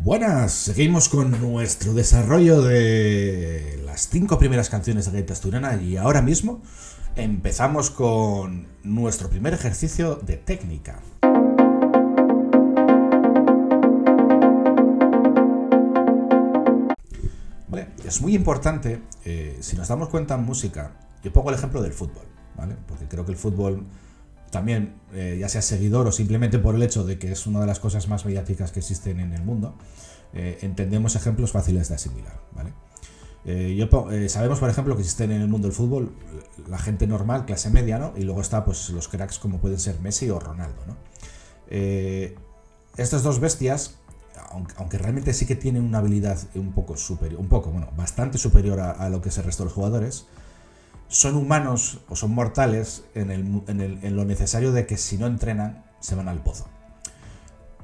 Buenas, seguimos con nuestro desarrollo de las 5 primeras canciones de Gaita Asturiana y ahora mismo empezamos con nuestro primer ejercicio de técnica. Vale, es muy importante, si nos damos cuenta en música, yo pongo el ejemplo del fútbol, ¿vale? Porque creo que el fútbol también, ya sea seguidor o simplemente por el hecho de que es una de las cosas más mediáticas que existen en el mundo, entendemos ejemplos fáciles de asimilar, ¿vale? Sabemos, por ejemplo, que existen en el mundo del fútbol la gente normal, clase media, ¿no? Y luego está pues los cracks como pueden ser Messi o Ronaldo, ¿no? Estas dos bestias, aunque realmente sí que tienen una habilidad bastante superior a lo que es el resto de los jugadores, son humanos o son mortales en lo necesario de que si no entrenan se van al pozo.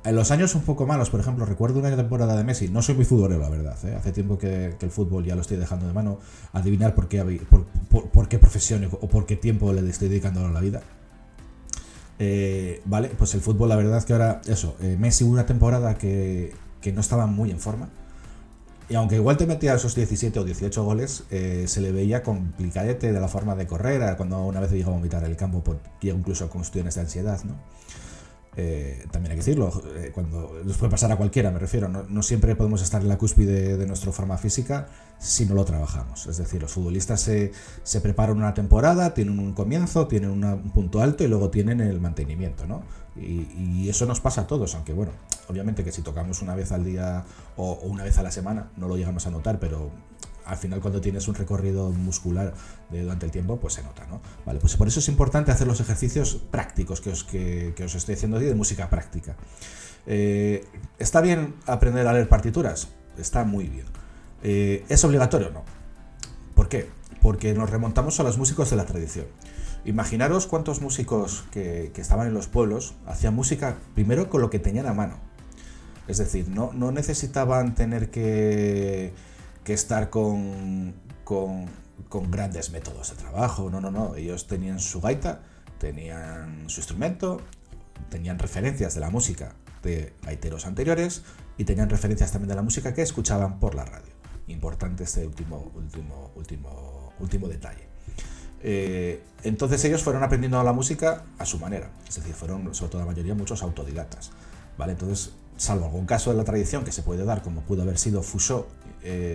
En los años un poco malos, por ejemplo, recuerdo una temporada de Messi. No soy muy futbolero, la verdad, ¿eh? Hace tiempo que el fútbol ya lo estoy dejando de mano. Adivinar por qué profesión o por qué tiempo le estoy dedicando a la vida. Vale, pues el fútbol, la verdad que ahora, Messi hubo una temporada que no estaba muy en forma. Y aunque igual te metía esos 17 o 18 goles, se le veía complicadete de la forma de correr, cuando una vez llegó a vomitar el campo, incluso con cuestiones de ansiedad, ¿no? También hay que decirlo, cuando les puede pasar a cualquiera, me refiero, no siempre podemos estar en la cúspide de nuestra forma física si no lo trabajamos. Es decir, los futbolistas se preparan una temporada, tienen un comienzo, tienen un punto alto y luego tienen el mantenimiento, ¿no? Y eso nos pasa a todos, aunque bueno, obviamente que si tocamos una vez al día o una vez a la semana no lo llegamos a notar, pero al final cuando tienes un recorrido muscular durante el tiempo, pues se nota, ¿no? Vale, pues por eso es importante hacer los ejercicios prácticos que os estoy diciendo hoy de música práctica. ¿Está bien aprender a leer partituras? Está muy bien. ¿Es obligatorio? No. ¿Por qué? Porque nos remontamos a los músicos de la tradición. Imaginaros cuántos músicos que estaban en los pueblos hacían música primero con lo que tenían a mano. Es decir, no necesitaban tener que estar con grandes métodos de trabajo. No. Ellos tenían su gaita, tenían su instrumento, tenían referencias de la música de gaiteros anteriores y tenían referencias también de la música que escuchaban por la radio. Importante este último detalle. Entonces ellos fueron aprendiendo la música a su manera. Es decir, fueron, sobre todo la mayoría, muchos autodidactas, ¿vale? Entonces, salvo algún caso de la tradición que se puede dar, como pudo haber sido Fusó,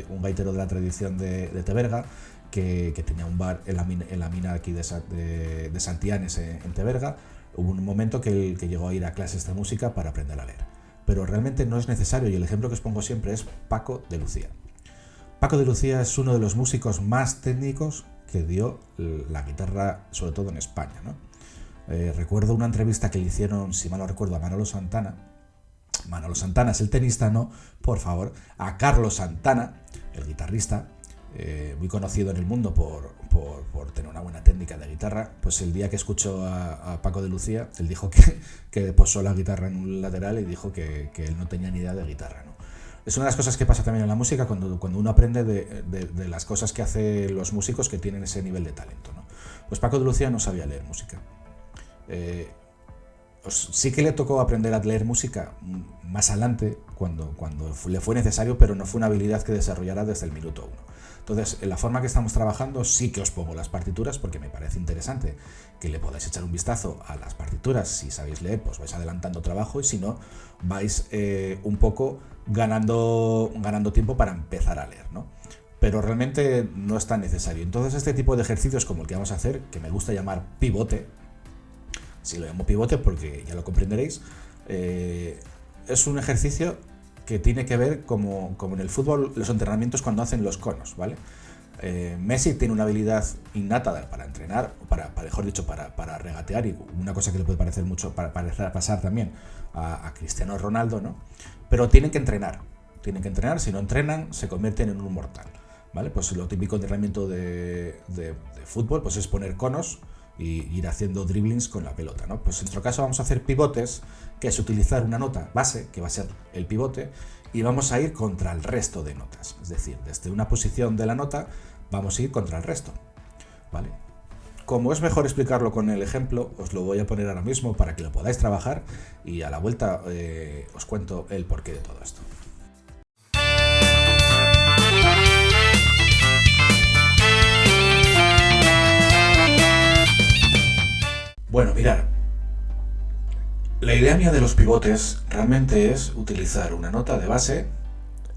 un gaitero de la tradición de Teberga, que tenía un bar en la mina aquí de Santianes, en Teberga. Hubo un momento que llegó a ir a clases de música para aprender a leer. Pero realmente no es necesario, y el ejemplo que os pongo siempre es Paco de Lucía. Paco de Lucía es uno de los músicos más técnicos que dio la guitarra, sobre todo en España, ¿no? Recuerdo una entrevista que le hicieron, si mal no recuerdo, a Manolo Santana. Manolo Santana es el tenista, no, por favor, a Carlos Santana, el guitarrista, muy conocido en el mundo por tener una buena técnica de guitarra. Pues el día que escuchó a Paco de Lucía, él dijo que posó la guitarra en un lateral y dijo que él no tenía ni idea de guitarra, ¿no? Es una de las cosas que pasa también en la música cuando uno aprende de las cosas que hacen los músicos que tienen ese nivel de talento, ¿no? Pues Paco de Lucía no sabía leer música. Sí que le tocó aprender a leer música más adelante, cuando le fue necesario, pero no fue una habilidad que desarrollara desde el minuto 1. Entonces, en la forma que estamos trabajando, sí que os pongo las partituras porque me parece interesante que le podáis echar un vistazo a las partituras. Si sabéis leer, pues vais adelantando trabajo, y si no, vais un poco ganando tiempo para empezar a leer, ¿no? Pero realmente no es tan necesario. Entonces, este tipo de ejercicios como el que vamos a hacer, que me gusta llamar pivote, si lo llamo pivote porque ya lo comprenderéis, es un ejercicio que tiene que ver como en el fútbol, los entrenamientos cuando hacen los conos, ¿vale? Messi tiene una habilidad innata para entrenar, para regatear, y una cosa que le puede parecer mucho, para pasar también a Cristiano Ronaldo, ¿no? Pero tienen que entrenar, si no entrenan se convierten en un mortal, ¿vale? Pues lo típico de entrenamiento de fútbol, pues es poner conos y ir haciendo dribblings con la pelota, ¿no? Pues en nuestro caso vamos a hacer pivotes, que es utilizar una nota base, que va a ser el pivote, y vamos a ir contra el resto de notas. Es decir, desde una posición de la nota vamos a ir contra el resto, ¿vale? Como es mejor explicarlo con el ejemplo, os lo voy a poner ahora mismo para que lo podáis trabajar, y a la vuelta os cuento el porqué de todo esto. Bueno, mirar, la idea mía de los pivotes realmente es utilizar una nota de base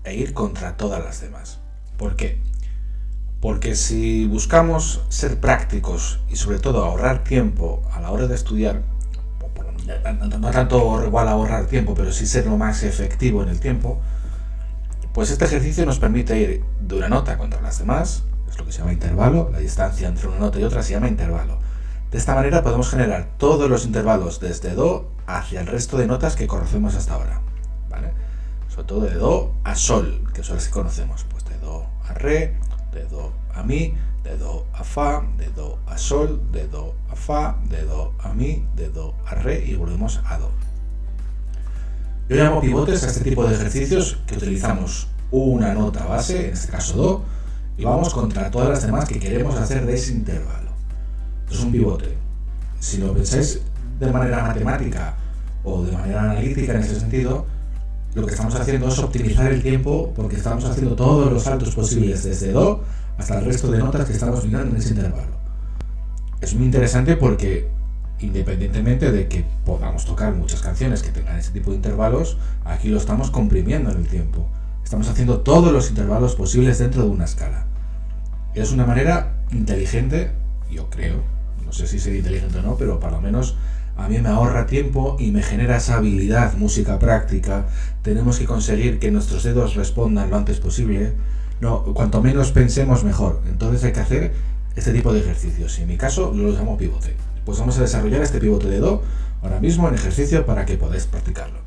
e ir contra todas las demás. ¿Por qué? Porque si buscamos ser prácticos y sobre todo ahorrar tiempo a la hora de estudiar, no tanto igual ahorrar tiempo, pero sí ser lo más efectivo en el tiempo, pues este ejercicio nos permite ir de una nota contra las demás, es lo que se llama intervalo, la distancia entre una nota y otra se llama intervalo. De esta manera podemos generar todos los intervalos desde Do hacia el resto de notas que conocemos hasta ahora, ¿vale? Sobre todo de Do a Sol, que son las que conocemos, pues de Do a Re, de Do a Mi, de Do a Fa, de Do a Sol, de Do a Fa, de Do a Mi, de Do a Re y volvemos a Do. Yo llamo pivotes a este tipo de ejercicios que utilizamos una nota base, en este caso Do, y vamos contra todas las demás que queremos hacer de ese intervalo. Es un pivote. Si lo pensáis de manera matemática o de manera analítica en ese sentido, lo que estamos haciendo es optimizar el tiempo porque estamos haciendo todos los saltos posibles desde Do hasta el resto de notas que estamos mirando en ese intervalo. Es muy interesante porque independientemente de que podamos tocar muchas canciones que tengan ese tipo de intervalos, aquí lo estamos comprimiendo en el tiempo. Estamos haciendo todos los intervalos posibles dentro de una escala. Es una manera inteligente, yo creo, no sé si sería inteligente o no, pero por lo menos a mí me ahorra tiempo y me genera esa habilidad, música práctica. Tenemos que conseguir que nuestros dedos respondan lo antes posible. No, cuanto menos pensemos, mejor. Entonces hay que hacer este tipo de ejercicios. En mi caso lo llamo pivote. Pues vamos a desarrollar este pivote de Do ahora mismo en ejercicio para que podáis practicarlo.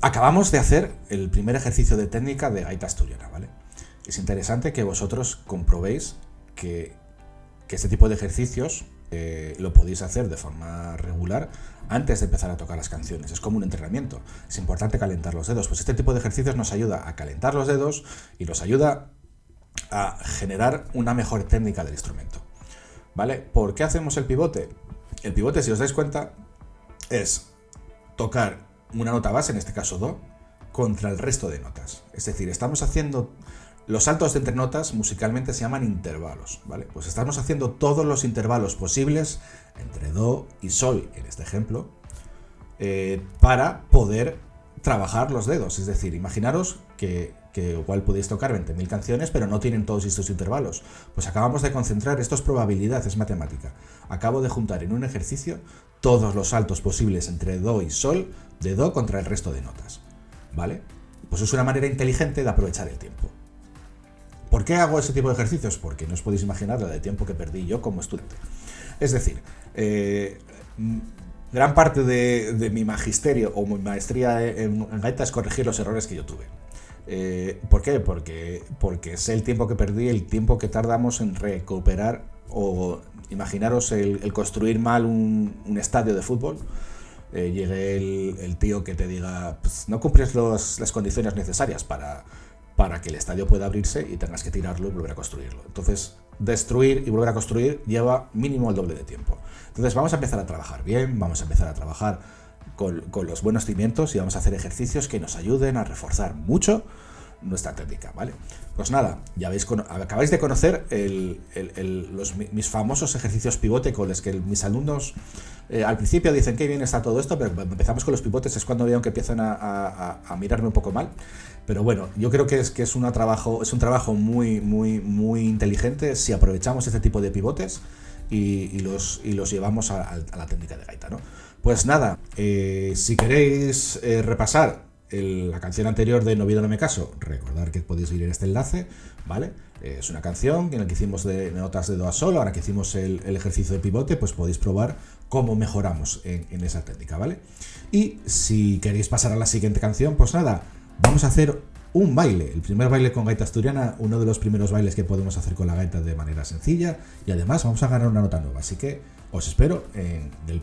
Acabamos de hacer el primer ejercicio de técnica de gaita asturiana, ¿vale? Es interesante que vosotros comprobéis que este tipo de ejercicios lo podéis hacer de forma regular antes de empezar a tocar las canciones. Es como un entrenamiento. Es importante calentar los dedos. Pues este tipo de ejercicios nos ayuda a calentar los dedos y nos ayuda a generar una mejor técnica del instrumento, ¿vale? ¿Por qué hacemos el pivote? El pivote, si os dais cuenta, es tocar una nota base, en este caso Do, contra el resto de notas. Es decir, estamos haciendo los saltos de entre notas, musicalmente se llaman intervalos, ¿vale? Pues estamos haciendo todos los intervalos posibles entre Do y Sol, en este ejemplo, para poder trabajar los dedos. Es decir, imaginaros que igual podéis tocar 20.000 canciones, pero no tienen todos estos intervalos. Pues acabamos de concentrar, esto es probabilidad, es matemática. Acabo de juntar en un ejercicio todos los saltos posibles entre Do y Sol, de Do contra el resto de notas, ¿vale? Pues es una manera inteligente de aprovechar el tiempo. ¿Por qué hago ese tipo de ejercicios? Porque no os podéis imaginar la de tiempo que perdí yo como estudiante. Es decir, gran parte de mi magisterio o mi maestría en gaita es corregir los errores que yo tuve. ¿Por qué? Porque sé el tiempo que perdí, el tiempo que tardamos en recuperar, o imaginaros el construir mal un estadio de fútbol. Llegue el tío que te diga, pues, no cumples las condiciones necesarias para que el estadio pueda abrirse y tengas que tirarlo y volver a construirlo. Entonces, destruir y volver a construir lleva mínimo el doble de tiempo. Entonces vamos a empezar a trabajar bien, vamos a empezar a trabajar con los buenos cimientos y vamos a hacer ejercicios que nos ayuden a reforzar mucho nuestra técnica, ¿vale? Pues nada, ya acabáis de conocer mis famosos ejercicios pivote con los que mis alumnos al principio dicen que bien está todo esto, pero cuando empezamos con los pivotes es cuando veo que empiezan a mirarme un poco mal. Pero bueno, yo creo que es un trabajo muy, muy, muy inteligente si aprovechamos este tipo de pivotes y los llevamos a la técnica de gaita, ¿no? Pues nada, si queréis repasar la canción anterior de No vida no me caso, recordad que podéis ir en este enlace, ¿vale? Es una canción en la que hicimos de notas de do a sol. Ahora que hicimos el ejercicio de pivote, pues podéis probar cómo mejoramos en esa técnica, ¿vale? Y si queréis pasar a la siguiente canción, pues nada, vamos a hacer un baile, el primer baile con gaita asturiana, uno de los primeros bailes que podemos hacer con la gaita de manera sencilla, y además vamos a ganar una nota nueva, así que os espero en el